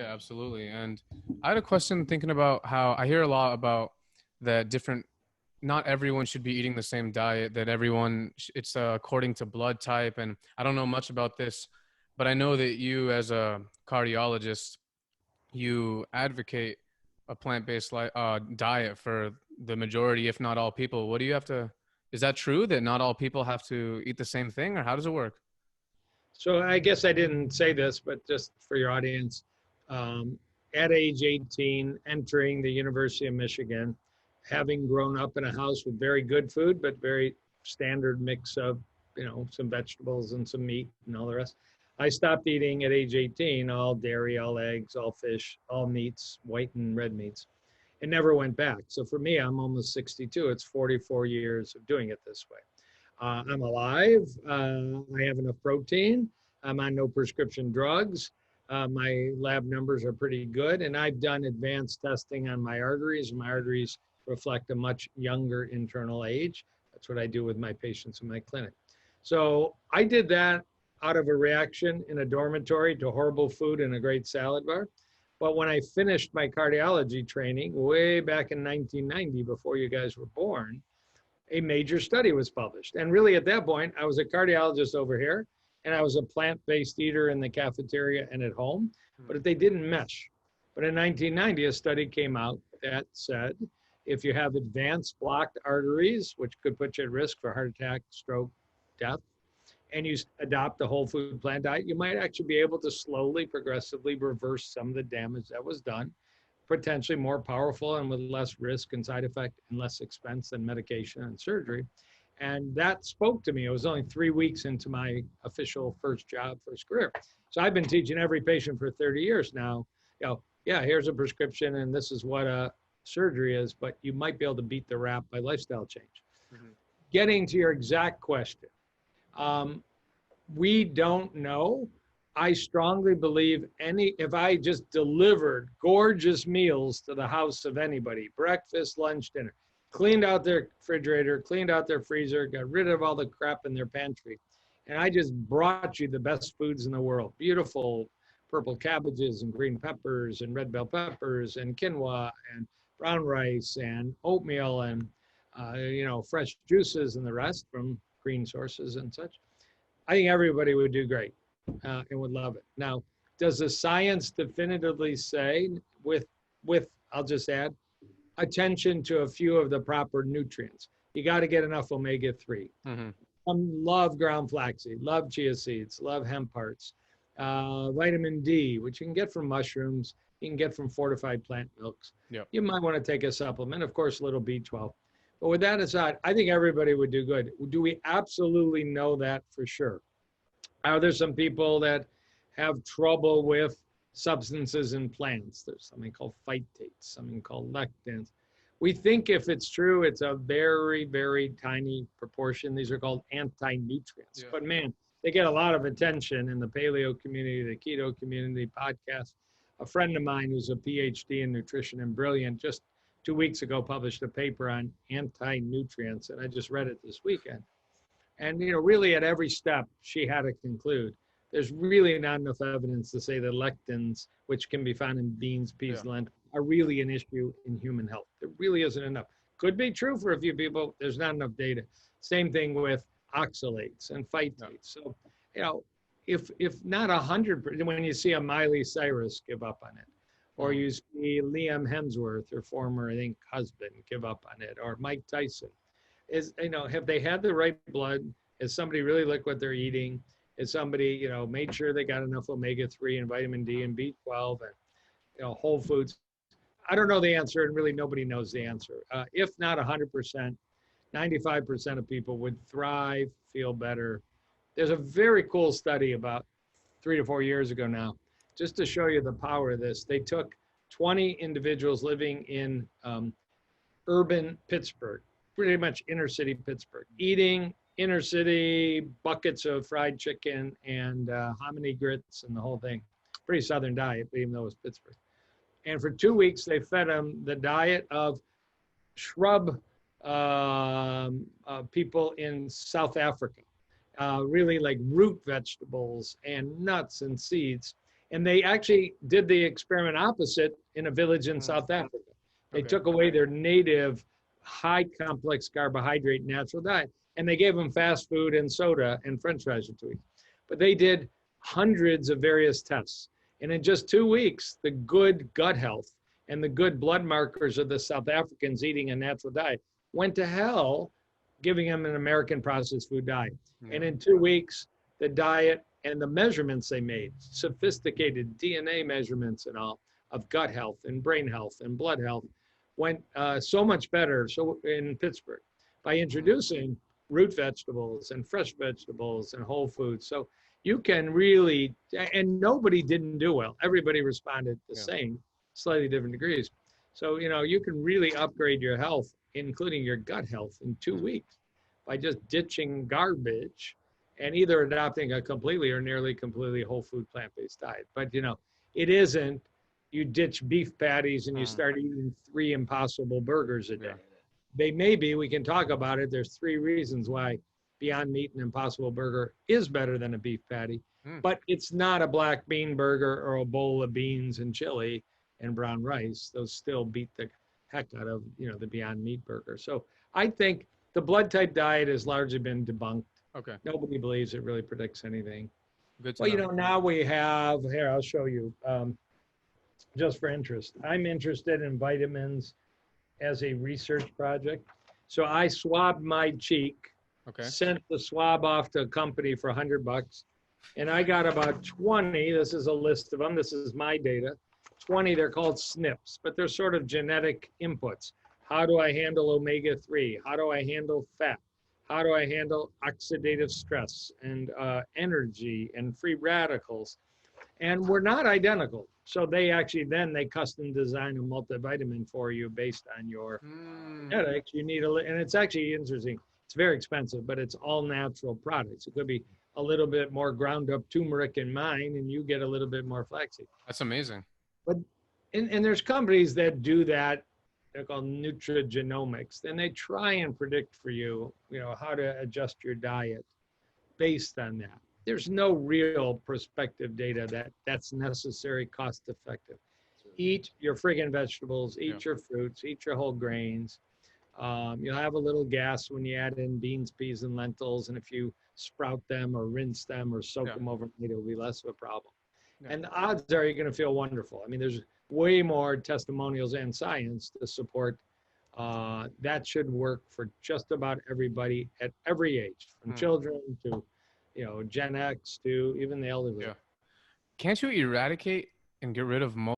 Yeah, absolutely. And I had a question thinking about how I hear a lot about that different, not everyone should be eating the same diet, that it's according to blood type. And I don't know much about this, but I know that you, as a cardiologist, you advocate a plant-based diet for the majority, if not all people. What do you have to, is that true that not all people have to eat the same thing, or how does it work? So I guess I didn't say this, but just for your audience, um, at age 18, entering the University of Michigan, having grown up in a house with very good food, but very standard mix of, some vegetables and some meat and all the rest. I stopped eating at age 18, all dairy, all eggs, all fish, all meats, white and red meats, and never went back. So for me, I'm almost 62. It's 44 years of doing it this way. I'm alive. I have enough protein. I'm on no prescription drugs. My lab numbers are pretty good. And I've done advanced testing on my arteries. My arteries reflect a much younger internal age. That's what I do with my patients in my clinic. So I did that out of a reaction in a dormitory to horrible food and a great salad bar. But when I finished my cardiology training way back in 1990, before you guys were born, a major study was published. And really at that point, I was a cardiologist over here and I was a plant-based eater in the cafeteria and at home, but they didn't mesh. But in 1990, a study came out that said, if you have advanced blocked arteries, which could put you at risk for heart attack, stroke, death, and you adopt a whole food plant diet, you might actually be able to slowly, progressively reverse some of the damage that was done, potentially more powerful and with less risk and side effect and less expense than medication and surgery. And that spoke to me. It was only 3 weeks into my official first job, first career. So I've been teaching every patient for 30 years now, yeah, here's a prescription and this is what a surgery is, but you might be able to beat the rap by lifestyle change. Mm-hmm. Getting to your exact question, we don't know. I strongly believe if I just delivered gorgeous meals to the house of anybody, breakfast, lunch, dinner, cleaned out their refrigerator, cleaned out their freezer, got rid of all the crap in their pantry, and I just brought you the best foods in the world, beautiful purple cabbages and green peppers and red bell peppers and quinoa and brown rice and oatmeal and, fresh juices and the rest from green sources and such. I think everybody would do great. And would love it. Now, does the science definitively say, with I'll just add, attention to a few of the proper nutrients? You got to get enough omega-3. Mm-hmm. Love ground flaxseed, love chia seeds, love hemp hearts, vitamin D, which you can get from mushrooms, you can get from fortified plant milks. Yep. You might want to take a supplement, of course, a little B12. But with that aside, I think everybody would do good. Do we absolutely know that for sure? Are there some people that have trouble with substances in plants? There's something called phytates, something called lectins. We think if it's true, it's a very, very tiny proportion. These are called anti-nutrients. Yeah. But man, they get a lot of attention in the paleo community, the keto community, podcasts. A friend of mine who's a PhD in nutrition and brilliant just 2 weeks ago published a paper on anti-nutrients, and I just read it this weekend. And, really at every step, she had to conclude, there's really not enough evidence to say that lectins, which can be found in beans, peas, and lentils, are really an issue in human health. There really isn't enough. Could be true for a few people. There's not enough data. Same thing with oxalates and phytates. So, if not 100%, when you see a Miley Cyrus give up on it, or you see Liam Hemsworth, her former, I think, husband, give up on it, or Mike Tyson, have they had the right blood? Has somebody really looked what they're eating? Has somebody, made sure they got enough omega-3 and vitamin D and B12 and, whole foods? I don't know the answer, and really nobody knows the answer. If not 100%, 95% of people would thrive, feel better. There's a very cool study about 3 to 4 years ago now, just to show you the power of this. They took 20 individuals living in urban Pittsburgh, pretty much inner city Pittsburgh, eating inner city buckets of fried chicken and hominy grits and the whole thing. Pretty southern diet, even though it was Pittsburgh. And for 2 weeks, they fed them the diet of shrub people in South Africa, really like root vegetables and nuts and seeds. And they actually did the experiment opposite in a village in South Africa. They Okay. took away their native high complex carbohydrate natural diet, and they gave them fast food and soda and french fries for 2 weeks. But they did hundreds of various tests. And in just 2 weeks, the good gut health and the good blood markers of the South Africans eating a natural diet went to hell, giving them an American processed food diet. Yeah. And in 2 weeks, the diet and the measurements they made, sophisticated DNA measurements and all, of gut health and brain health and blood health, went so much better so in Pittsburgh by introducing root vegetables and fresh vegetables and whole foods. So you can really, and nobody didn't do well. Everybody responded the same, slightly different degrees. So, you know, you can really upgrade your health, including your gut health, in 2 weeks by just ditching garbage and either adopting a completely or nearly completely whole food plant-based diet. But, you know, it isn't you ditch beef patties and you start eating 3 Impossible burgers a day. Yeah. They may be, we can talk about it. There's 3 reasons why Beyond Meat and Impossible Burger is better than a beef patty, but it's not a black bean burger or a bowl of beans and chili and brown rice. Those still beat the heck out of, you know, the Beyond Meat burger. So I think the blood type diet has largely been debunked. Okay. Nobody believes it really predicts anything. Good to Well, know. you know, now we have, here, I'll show you, just for interest. I'm interested in vitamins as a research project. So I swabbed my cheek, Okay. sent the swab off to a company for $100, and I got about 20. This is a list of them. This is my data. 20, they're called SNPs, but they're sort of genetic inputs. How do I handle omega-3? How do I handle fat? How do I handle oxidative stress and energy and free radicals? And we're not identical. So they actually, then they custom design a multivitamin for you based on your genetics. You need and it's actually interesting. It's very expensive, but it's all natural products. It could be a little bit more ground up turmeric in mine and you get a little bit more flaxseed. That's amazing. But, and there's companies that do that. They're called nutrigenomics. And they try and predict for you, you know, how to adjust your diet based on that. There's no real prospective data that that's necessary, cost effective. Eat your friggin' vegetables, eat your fruits, eat your whole grains. You'll have a little gas when you add in beans, peas, and lentils. And if you sprout them or rinse them or soak them overnight, it'll be less of a problem. And the odds are you're going to feel wonderful. I mean, there's way more testimonials and science to support that should work for just about everybody at every age, from children to, you know, Gen X to even the elderly. Yeah. Can't you eradicate and get rid of most